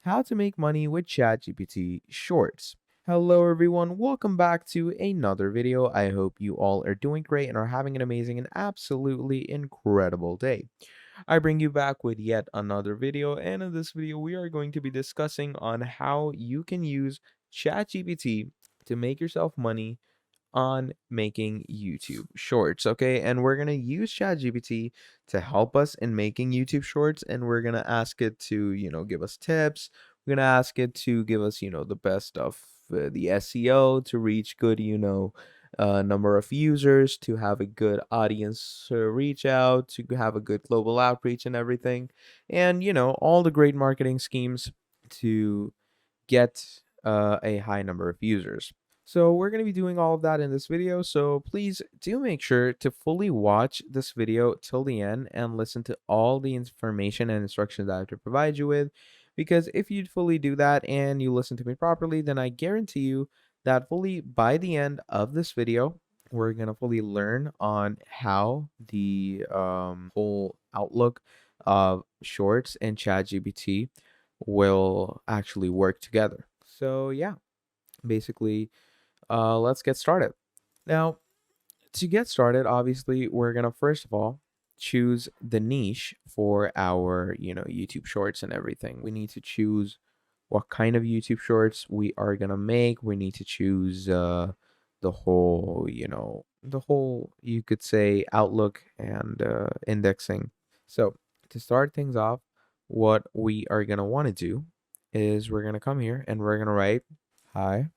How to make money with ChatGPT Shorts. Hello everyone, welcome back to another video. I hope you all are doing great and are having an amazing and absolutely incredible day. I bring you back with yet another video, and in this video we are going to be discussing on how you can use ChatGPT to make yourself money on making YouTube shorts, okay? And we're going to use ChatGPT to help us in making YouTube shorts, and we're going to ask it to, give us tips. We're going to ask it to give us, the best of the SEO to reach good, number of users, to have a good audience reach out, to have a good global outreach and everything. And, all the great marketing schemes to get a high number of users. So we're going to be doing all of that in this video. So please do make sure to fully watch this video till the end and listen to all the information and instructions that I have to provide you with. Because if you fully do that and you listen to me properly, then I guarantee you that fully by the end of this video, we're going to fully learn on how the whole outlook of shorts and ChatGPT will actually work together. So yeah, basically, let's get started. Now, to get started, obviously, we're gonna first of all choose the niche for our, YouTube shorts and everything. We need to choose what kind of YouTube shorts we are gonna make. We need to choose the whole, you could say outlook and indexing. So to start things off, what we are gonna want to do is we're gonna come here and we're gonna write, "Hi,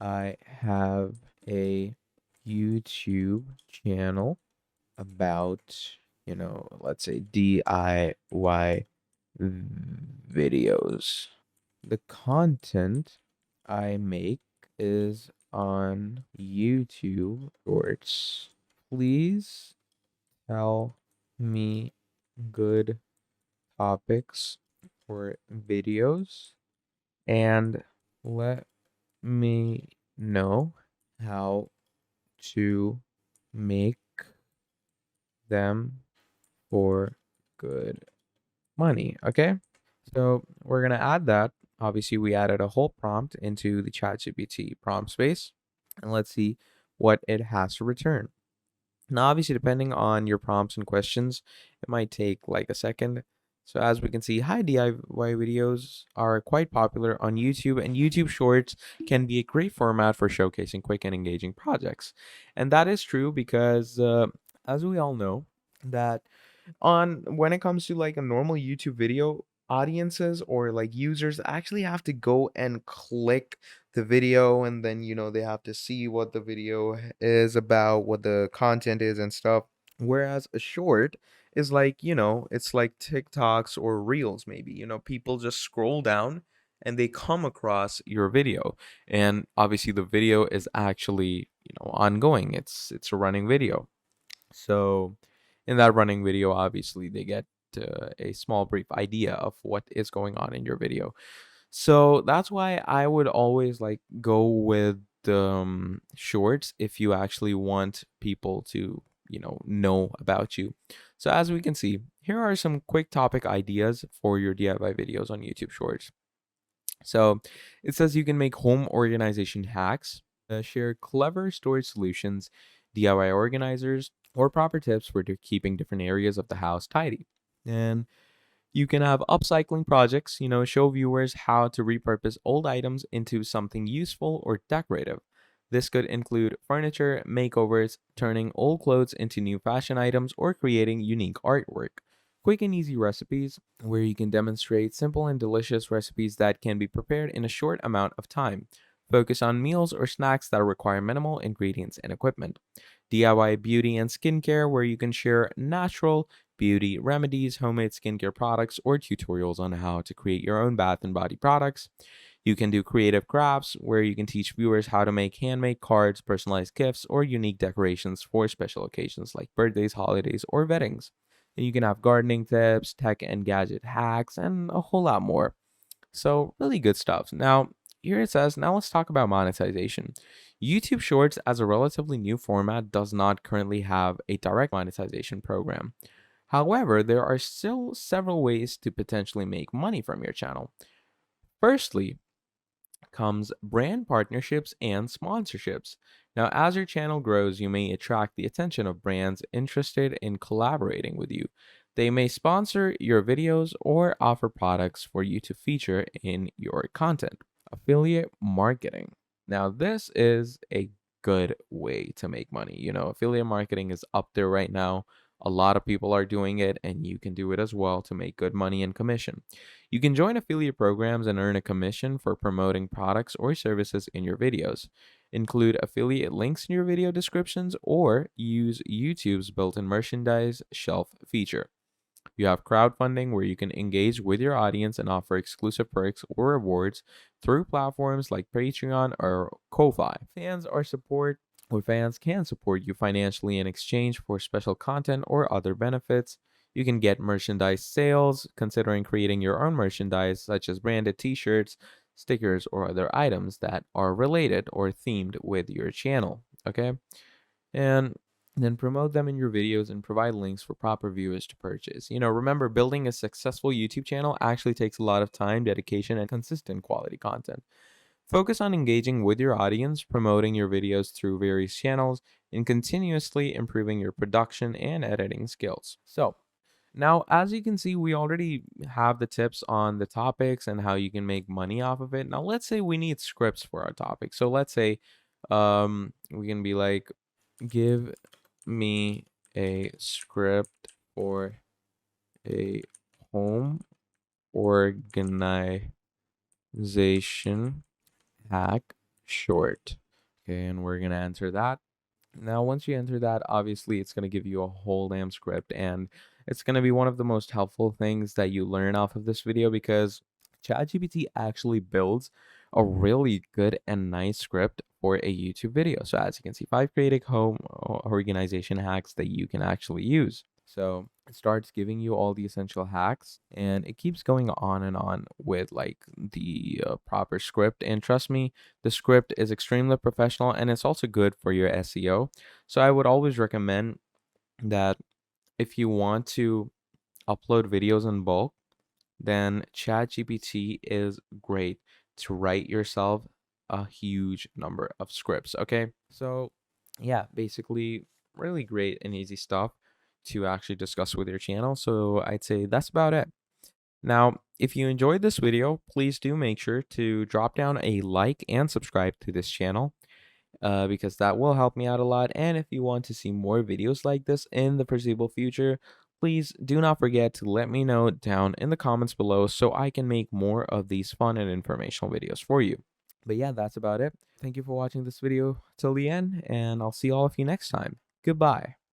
I have a YouTube channel about, let's say DIY videos. The content I make is on YouTube Shorts. Please tell me good topics for videos and let me know how to make them for good money." Okay, so we're gonna add that. Obviously, we added a whole prompt into the ChatGPT prompt space, and let's see what it has to return. Now, obviously, depending on your prompts and questions, it might take like a second. So as we can see, high DIY videos are quite popular on YouTube, and YouTube Shorts can be a great format for showcasing quick and engaging projects. And that is true because, as we all know, that on when it comes to like a normal YouTube video, audiences or like users actually have to go and click the video, and then they have to see what the video is about, what the content is and stuff. Whereas a short is like, it's like TikToks or Reels maybe. People just scroll down and they come across your video. And obviously the video is actually, ongoing. It's a running video. So, in that running video, obviously, they get a small, brief idea of what is going on in your video. So that's why I would always like go with shorts if you actually want people to, know about you. So as we can see, here are some quick topic ideas for your DIY videos on YouTube Shorts. So it says you can make home organization hacks, share clever storage solutions, DIY organizers, or proper tips for keeping different areas of the house tidy. And you can have upcycling projects, show viewers how to repurpose old items into something useful or decorative. This could include furniture makeovers, turning old clothes into new fashion items, or creating unique artwork. Quick and easy recipes, where you can demonstrate simple and delicious recipes that can be prepared in a short amount of time. Focus on meals or snacks that require minimal ingredients and equipment. DIY beauty and skincare, where you can share natural beauty remedies, homemade skincare products, or tutorials on how to create your own bath and body products. You can do creative crafts, where you can teach viewers how to make handmade cards, personalized gifts, or unique decorations for special occasions like birthdays, holidays, or weddings. And you can have gardening tips, tech and gadget hacks, and a whole lot more. So, really good stuff. Now, here it says, now let's talk about monetization. YouTube Shorts, as a relatively new format, does not currently have a direct monetization program. However, there are still several ways to potentially make money from your channel. Firstly, comes brand partnerships and sponsorships. Now, as your channel grows, you may attract the attention of brands interested in collaborating with you. They may sponsor your videos or offer products for you to feature in your content. Affiliate marketing. Now, this is a good way to make money. Affiliate marketing is up there right now. A lot of people are doing it, and you can do it as well to make good money and commission. You can join affiliate programs and earn a commission for promoting products or services in your videos. Include affiliate links in your video descriptions or use YouTube's built in merchandise shelf feature. You have crowdfunding where you can engage with your audience and offer exclusive perks or rewards through platforms like Patreon or Ko-fi. Fans can support you financially in exchange for special content or other benefits. You can get merchandise sales, considering creating your own merchandise, such as branded t shirts, stickers, or other items that are related or themed with your channel. Okay? And then promote them in your videos and provide links for proper viewers to purchase. Remember, building a successful YouTube channel actually takes a lot of time, dedication, and consistent quality content. Focus on engaging with your audience, promoting your videos through various channels, and continuously improving your production and editing skills. So, now, as you can see, we already have the tips on the topics and how you can make money off of it. Now, let's say we need scripts for our topic. So, let's say we can be like, give me a script for a home organization hack short. Okay, and we're gonna enter that. Now, once you enter that, obviously it's gonna give you a whole damn script, and it's gonna be one of the most helpful things that you learn off of this video because ChatGPT actually builds a really good and nice script for a YouTube video. So as you can see, 5 creative home organization hacks that you can actually use. So it starts giving you all the essential hacks and it keeps going on and on with like the proper script. And trust me, the script is extremely professional and it's also good for your SEO. So I would always recommend that if you want to upload videos in bulk, then ChatGPT is great to write yourself a huge number of scripts. Okay. So, yeah, basically, really great and easy stuff to actually discuss with your channel. So, I'd say that's about it. Now, if you enjoyed this video, please do make sure to drop down a like and subscribe to this channel because that will help me out a lot. And if you want to see more videos like this in the foreseeable future, please do not forget to let me know down in the comments below so I can make more of these fun and informational videos for you. But yeah, that's about it. Thank you for watching this video till the end, and I'll see all of you next time. Goodbye.